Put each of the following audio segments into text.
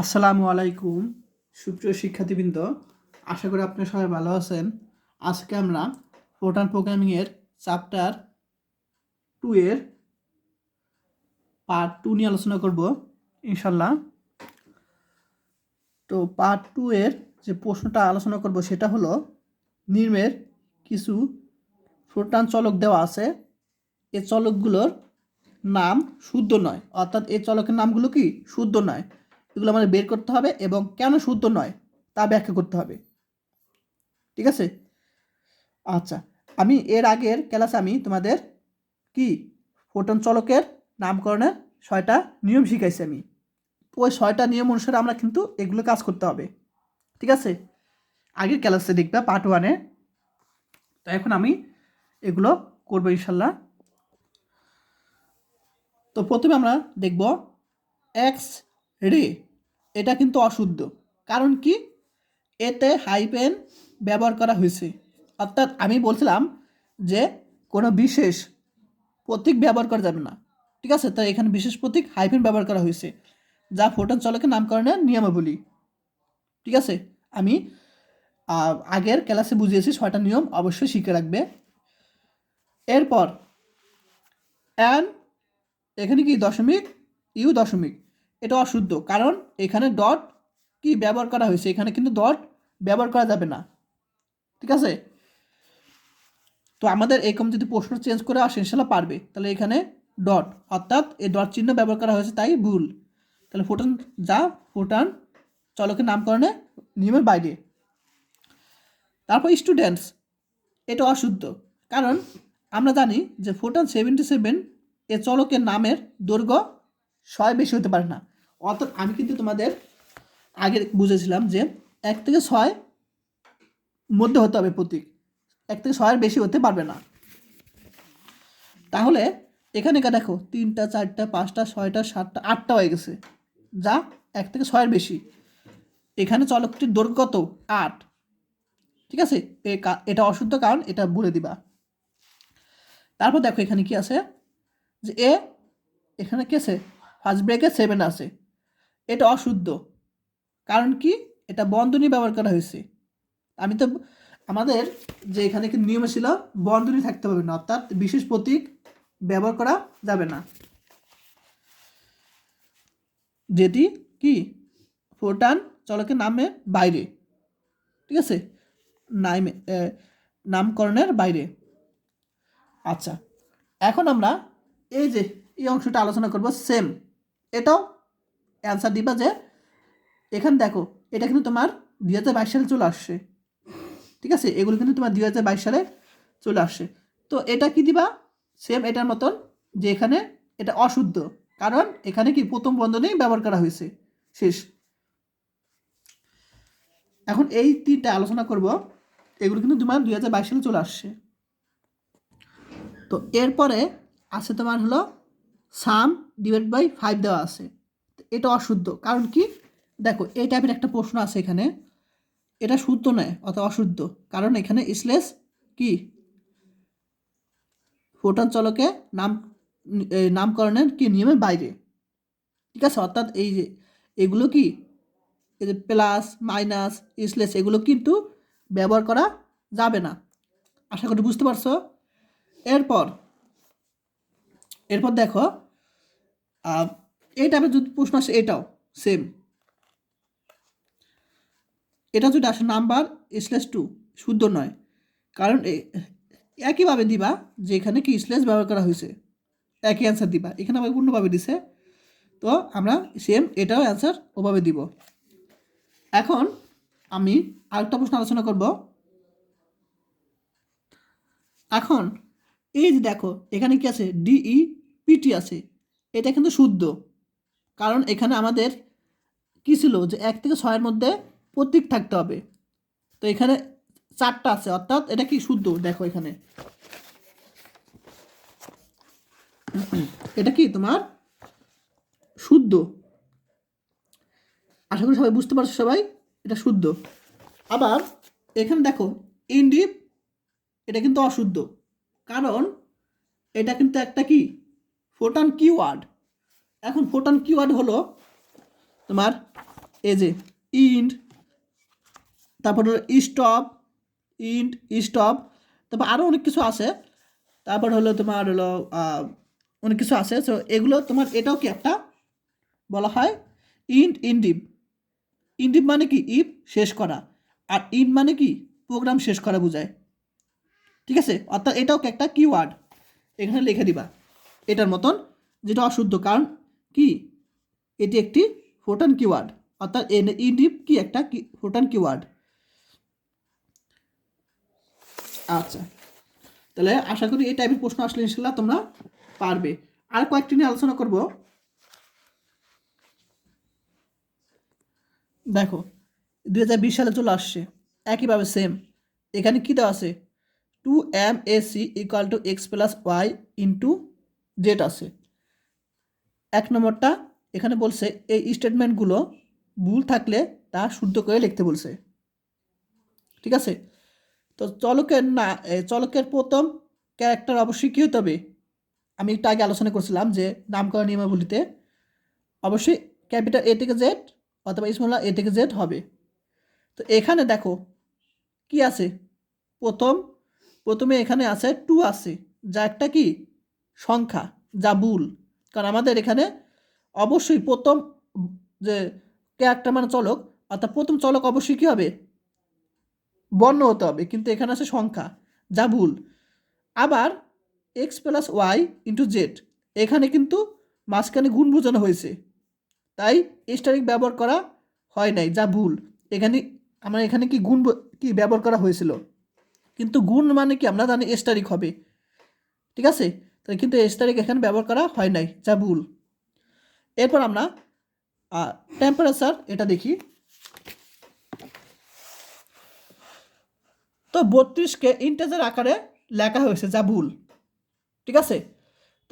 আসসালামু আলাইকুম সুপ্রিয় শিক্ষার্থীবৃন্দ, আশা করি আপনারা সবাই ভালো আছেন। আজকে আমরা ফোটান প্রোগ্রামিংয়ের চ্যাপ্টার 2 এর পার্ট 2 নিয়ে আলোচনা করব ইনশাল্লাহ। তো পার্ট 2 এর যে প্রশ্নটা আলোচনা করব সেটা হলো, নিম্নের কিছু ফোটান চলক দেওয়া আছে, এই চলকগুলোর নাম শুদ্ধ নয়, অর্থাৎ এই চলকের নামগুলো কি শুদ্ধ নয়, এগুলো আমাদের বের করতে হবে এবং কেন শুদ্ধ নয় তা ব্যাখ্যা করতে হবে। ঠিক আছে? আচ্ছা, আমি এর আগের ক্লাসে আমি তোমাদের কি ফোটন চলকের নামকরণের 6টা নিয়ম শিখাইছি। আমি ওই 6টা নিয়ম অনুসারে আমরা কিন্তু এগুলো কাজ করতে হবে। ঠিক আছে? আগের ক্লাসে দেখবে পার্ট 1-এ। তো এখন আমি এগুলো করবো ইনশাল্লাহ। তো প্রথমে আমরা দেখব এক্স রে, এটা কিন্তু অশুদ্ধ। কারণ কি? এতে হাইপেন ব্যবহার করা হয়েছে। অর্থাৎ আমি বলছিলাম যে কোনো বিশেষ প্রতীক ব্যবহার করা যাবে না। ঠিক আছে? তাই এখানে বিশেষ প্রতীক হাইফেন ব্যবহার করা হয়েছে, যা ফোটন চলকের নামকরণের নিয়মাবলী। ঠিক আছে? আমি আগের ক্লাসে বুঝিয়েছি 6টা নিয়ম, অবশ্যই শিখে রাখবে। এরপর অ্যান, এখানে কি দশমিক, ইউ দশমিক, এটা অশুদ্ধ। কারণ এখানে ডট কি ব্যবহার করা হয়েছে, এখানে কিন্তু ডট ব্যবহার করা যাবে না। ঠিক আছে? তো আমাদের এরকম যদি প্রশ্ন চেঞ্জ করে আসে ইনশাল্লাহ পারবে। তাহলে এখানে ডট, অর্থাৎ এই ডট চিহ্ন ব্যবহার করা হয়েছে, তাই ভুল। তাহলে ফোটন যা ফোটান চলকের নামকরণে নিয়মের বাইরে। তারপর স্টুডেন্টস, এটা অশুদ্ধ। কারণ আমরা জানি যে ফোটন 77 এ চলকের নামের দৈর্ঘ্য 6 বেশি হতে পারে না। অর্থাৎ আমি কিন্তু তোমাদের আগে বুঝেছিলাম যে 1 থেকে 6 মধ্যে হতে হবে প্রতীক, 1 থেকে 6-এর বেশি হতে পারবে না। তাহলে এখানে দেখো 3টা 4টা 5টা 6টা 7টা 8টা হয়ে গেছে, যা 1 থেকে 6-এর বেশি। এখানে চলকটির দৈর্ঘ্য কত? 8। ঠিক আছে? এটা অশুদ্ধ, কারণ এটা বলে দিবা। তারপর দেখো এখানে কি আছে, যে এখানে কি আছে, ফার্স্ট ব্রেকে 7 আছে, এটা অশুদ্ধ। কারণ কি? এটা বন্ধনী ব্যবহার করা হয়েছে। আমি তো আমাদের যে এখানে কি নিয়ম ছিল, বন্ধনী থাকতে পারবে না, অর্থাৎ বিশেষ প্রতীক ব্যবহার করা যাবে না, যেটি কি ফোটান চলকের নামের বাইরে। ঠিক আছে? নামকরণের বাইরে। আচ্ছা, এখন আমরা এই যে এই অংশটা আলোচনা করব সেম। এটাও অ্যান্সার দিবা যে এখানে দেখো, এটা কিন্তু তোমার 2022 সালে চলে আসছে। ঠিক আছে? এগুলো কিন্তু তোমার 2022 সালে চলে আসছে। তো এটা কি দিবা? সেম এটার মতন, যে এখানে এটা অশুদ্ধ। কারণ এখানে কি প্রথম বন্ধনী ব্যবহার করা হয়েছে। শেষ। এখন এই 3টা আলোচনা করব, এগুলো কিন্তু তোমার 2022 সালে চলে আসছে। তো এরপরে আছে তোমার হলো সাম ডিভাইড বাই 5 দেওয়া আছে, এটা অশুদ্ধ। কারণ কি? দেখো এই টাইপের একটা প্রশ্ন আছে এখানে, এটা শুদ্ধ নয় অথবা অশুদ্ধ। কারণ এখানে স্লেস কি ফোটন চলকে নামকরণের কি নিয়মের বাইরে। ঠিক আছে? অর্থাৎ এই যে এগুলো কি, এই যে প্লাস মাইনাস স্লেস, এগুলো কিন্তু ব্যবহার করা যাবে না। আশা করি বুঝতে পারছো। এরপর এরপর দেখো এই টাইপের যদি প্রশ্ন আসে, এটাও সেম। এটা যদি আসে নাম্বার স্লেস 2, শুদ্ধ নয়। কারণ একইভাবে দিবা যে এখানে কি স্লেস ব্যবহার করা হয়েছে, একই অ্যান্সার দিবা। এখানে আবার অন্যভাবে দিছে, তো আমরা সেম এটাও অ্যান্সার ওভাবে দিব। এখন আমি আরেকটা প্রশ্ন আলোচনা করব। এখন এই যে দেখো এখানে কি আছে, ডিই পিটি আছে, এটা কিন্তু শুদ্ধ। কারণ এখানে আমাদের কি ছিল, যে 1 থেকে 6-এর মধ্যে প্রতীক থাকতে হবে। তো এখানে 4টা আছে, অর্থাৎ এটা কি শুদ্ধ। দেখো এখানে এটা কি তোমার শুদ্ধ। আশা করি সবাই বুঝতে পারছো সবাই, এটা শুদ্ধ। আবার এখানে দেখো ইনডিপ, এটা কিন্তু অশুদ্ধ। কারণ এটা কিন্তু একটা কি ফোটন কিওয়ার্ড। এখন ফোটন কিওয়ার্ড হলো তোমার এই যে ইন্ট, তারপর হলো স্টপ, ইন্ট স্টপ, তারপর আরও অনেক কিছু আছে। তারপর হলো তোমার হলো অনেক কিছু আছে। সো এগুলো তোমার এটাও কি একটা বলা হয় ইন্ডিভ। ইন্ডিভ মানে কি ইফ শেষ করা, আর ইন মানে কি প্রোগ্রাম শেষ করা বোঝায়। ঠিক আছে, অর্থাৎ এটাও কি একটা কিওয়ার্ড, এখানে লিখে দিবা এটার মতন, যেটা অশুদ্ধ, কারণ কি এটি একটি ফোটান কিওয়ার্ড, অর্থাৎ ইন্ডিভ কি একটা ফোটান কিওয়ার্ড। আচ্ছা, তাহলে আশা করি এই টাইপের প্রশ্ন আসলে ইনশাল্লাহ তোমরা পারবে। আর কয়েকটি নিয়ে আলোচনা করব। দেখো 2020 সালে চলে আসছে, একইভাবে সেম এখানে কী দেওয়া আছে, 2MAC equal to X plus Y into Z আছে। এক নম্বরটা এখানে বলছে এই স্টেটমেন্টগুলো ভুল থাকলে তা শুদ্ধ করে লিখতে বলছে। ঠিক আছে, তো চলকের প্রথম ক্যারেক্টার অবশ্যই কী হতে হবে, আমি একটু আগে আলোচনা করছিলাম যে নামকরণ নিয়মাবলীতে অবশ্যই ক্যাপিটাল এ থেকে জেড অথবা স্মল এ থেকে জেড হবে। তো এখানে দেখো কি আছে, প্রথমে এখানে আছে 2 আছে, যা একটা কি সংখ্যা, যা ভুল। কারণ আমাদের এখানে অবশ্যই প্রথম যে ক্যারেক্টার মানে চলক, অর্থাৎ প্রথম চলক অবশ্যই কী হবে, বর্ণ হতে হবে, কিন্তু এখানে আছে সংখ্যা, যা ভুল। আবার X plus Y into Z, এখানে কিন্তু মাঝখানে গুণ বোঝানো হয়েছে, তাই স্টারিক ব্যবহার করা হয় নাই, যা ভুল। আমার এখানে কি গুণ কি ব্যবহার করা হয়েছিল, কিন্তু গুণ মানে কি আমরা জানি স্টারিক হবে। ঠিক আছে, তাই কিন্তু স্টারিক এখানে ব্যবহার করা হয় নাই, যা ভুল। এরপর আমরা টেম্পারেচার এটা দেখি। তো 32কে ইন্টিজার আকারে লেখা হয়েছে, যা ভুল। ঠিক আছে,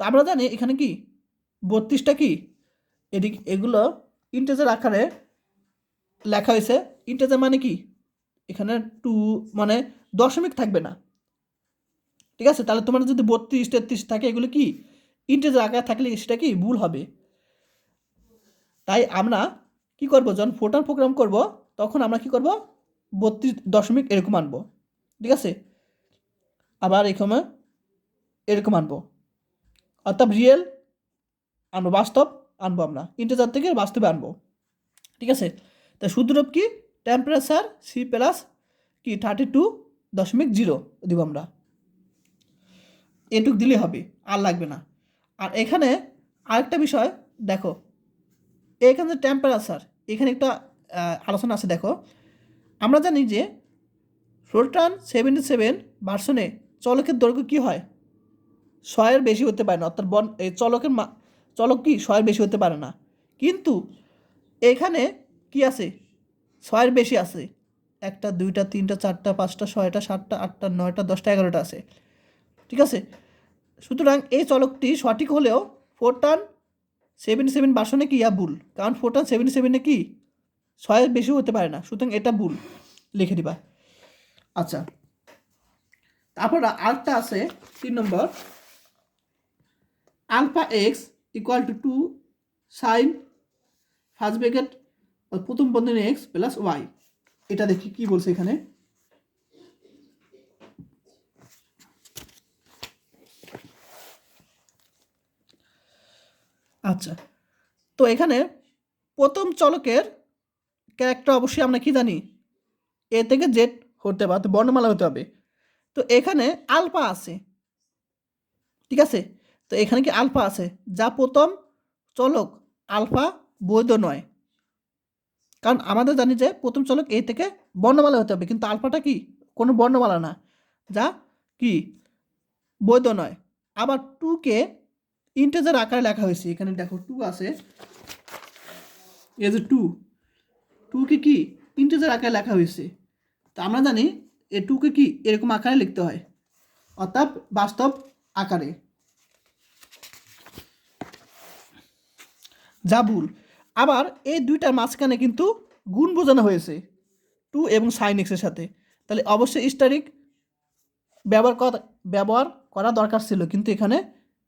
তো আমরা জানি এখানে কি 32টা কি এগুলো ইন্টিজার আকারে লেখা হয়েছে। ইন্টিজার মানে কি এখানে 2 মানে দশমিক থাকবে না। ঠিক আছে, তাহলে তোমার যদি 32 33 থাকে এগুলো কি ইন্টিজার আকারে থাকলে সেটা কি ভুল হবে। তাই আমরা কি করব, যখন ফোটার প্রোগ্রাম করব তখন আমরা কি করব 32 দশমিক এরকম আনবো। ঠিক আছে, আবার এখানে এরকম আনবো, অর্থাৎ রিয়েল আনবো, বাস্তব আনবো, আমরা ইন্টিজার থেকে বাস্তবে আনবো। ঠিক আছে, তা সূত্ররূপ কি টেম্পারেচার সি প্লাস কি 32.0 দিব আমরা, এটুক দিলেই হবে, আর লাগবে না। আর এখানে আরেকটা বিষয় দেখো, এখানে যে টেম্পারেচার, এখানে একটা আলোচনা আছে। দেখো আমরা জানি যে ফোরট্রান 77 ভার্সনে চলকের দৈর্ঘ্য কী হয়, 100-এর বেশি হতে পারে না, অর্থাৎ চলক কি 100-এর বেশি হতে পারে না। কিন্তু এখানে কি আছে, 100-এর বেশি আছে, 1টা 2টা 3টা 4টা 5টা 6টা 7টা 8টা 9টা 10টা 11টা আছে। ঠিক আছে, সুতরাং এই চলকটি সঠিক হলেও ফোরট্রান 77 ভার্সনে কি ভুল, কারণ ফোরট্রান 77-এ কি 100-এর বেশি হতে পারে না, সুতরাং এটা ভুল লিখে দিবা। আচ্ছা, তারপর আরেকটা আছে 3 নম্বর, alpha X equal to sine first bracket প্রথম বন্ধনী এক্স প্লাস ওয়াই। এটা দেখি কি বলছে এখানে। আচ্ছা, তো এখানে প্রথম চলকের ক্যারেক্টার অবশ্যই আমরা কি জানি এ থেকে জেড হতে হবে, বর্ণমালা হতে হবে। তো এখানে আলফা আছে। ঠিক আছে, তো এখানে কি আলফা আছে, যা প্রথম চলক আলফা বৈধ নয়, কারণ আমাদের জানি যে প্রথম চলক এ থেকে বর্ণমালা হতে হবে, কিন্তু আলফাটা কি কোনো বর্ণমালা না, যা কি বৈধ নয়। আবার 2কে ইন্টিজার আকারে লেখা হয়েছে, এখানে দেখো 2 আছে, এই যে 2কে কি ইন্টিজার আকারে লেখা হয়েছে। তো আমরা জানি এ 2কে কি এরকম আকারে লিখতে হয়, অর্থাৎ বাস্তব আকারে, যা ভুল। আবার এই দুইটার মাঝখানে কিন্তু গুণ বোঝানো হয়েছে 2 এবং সাইন এক্সের সাথে, তাহলে অবশ্যই স্টারিক ব্যবহার করা দরকার ছিল, কিন্তু এখানে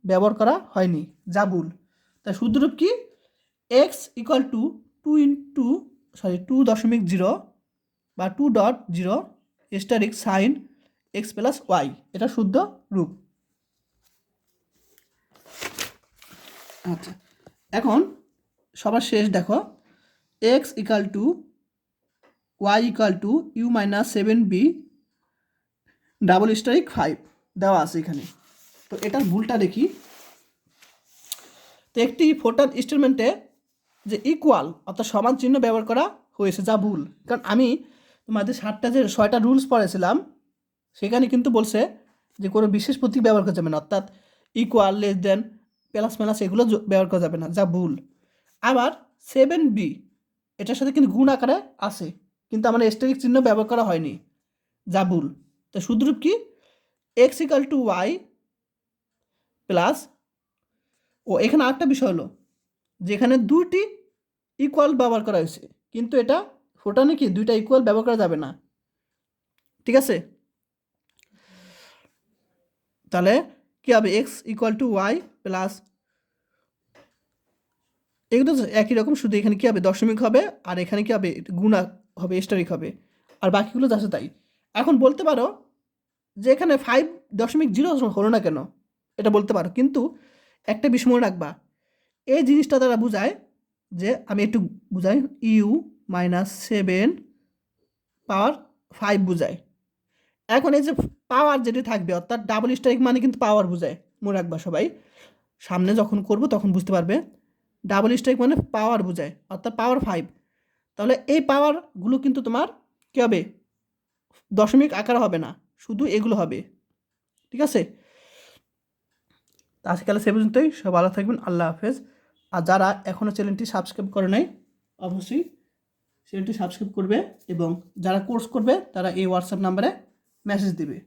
ব্যবহার করা হয়নি, যা ভুল। তাই সূত্ররূপ কি এক্স ইকুয়াল টু 2.0 বা 2.0 asterisk sign X plus Y, এটা শুদ্ধ রূপ। আচ্ছা, এখন সবার শেষ দেখো, X equal to Y equal to U minus 7b double asterisk 5 দেওয়া আছে এখানে। তো এটার ভুলটা দেখি। তো একটি ফোটন ইনস্ট্রুমেন্টে যে ইকুয়াল অর্থাৎ সমান চিহ্ন ব্যবহার করা হয়েছে, যা ভুল। কারণ আমি তোমাদের 6টা রুলস পড়েছিলাম, সেখানে কিন্তু বলছে যে কোনো বিশেষ প্রতীক ব্যবহার করা যাবে না, অর্থাৎ equal, less than, plus minus এগুলো ব্যবহার করা যাবে না, যা ভুল। আবার 7b এটার সাথে কিন্তু গুণ আকারে আছে, কিন্তু আমার স্টেরিক চিহ্ন ব্যবহার করা হয়নি, যা ভুল। তো শুদ্ধরূপ কি? X equal to Y plus, ও এখানে আরেকটা বিষয় হলো যেখানে দুটি ইকুয়াল ব্যবহার করা হয়েছে, কিন্তু এটা ফোটনে কি দুইটা ইকুয়াল ব্যবহার করা যাবে না, ঠিক আছে? তাহলে কি হবে? X equal to Y plus, এগুলো তো একই রকম, শুধু এখানে কি হবে? দশমিক হবে, আর এখানে কি হবে? গুণা হবে, স্টারিক হবে, আর বাকিগুলো যাচ্ছে তাই। এখন বলতে পারো যে এখানে 5.0 হলো না কেন, এটা বলতে পারো, কিন্তু একটা বিষয় মনে রাখবা, এই জিনিসটা দ্বারা বোঝায় যে, আমি একটু বুঝাই, ইউ মাইনাস 7 পাওয়ার 5 বোঝায়। এখন এই যে পাওয়ার যেটি থাকবে, অর্থাৎ ডাবল স্ট্রাইক মানে কিন্তু পাওয়ার বোঝায়, মনে রাখবা সবাই, সামনে যখন করব তখন বুঝতে পারবে। ডাবল স্ট্রাইক মানে পাওয়ার বোঝায়, অর্থাৎ পাওয়ার 5। তাহলে এই পাওয়ারগুলো কিন্তু তোমার কী হবে? দশমিক আকার হবে না, শুধু এগুলো হবে, ঠিক আছে? আজকাল সে পর্যন্তই, সব ভালো থাকবেন, আল্লাহ হাফেজ। আর যারা এখনও চ্যানেলটি সাবস্ক্রাইব করে নাই, অবশ্যই চ্যানেলটি সাবস্ক্রাইব করবে, এবং যারা কোর্স করবে তারা এই হোয়াটসঅ্যাপ নাম্বারে মেসেজ দিবে।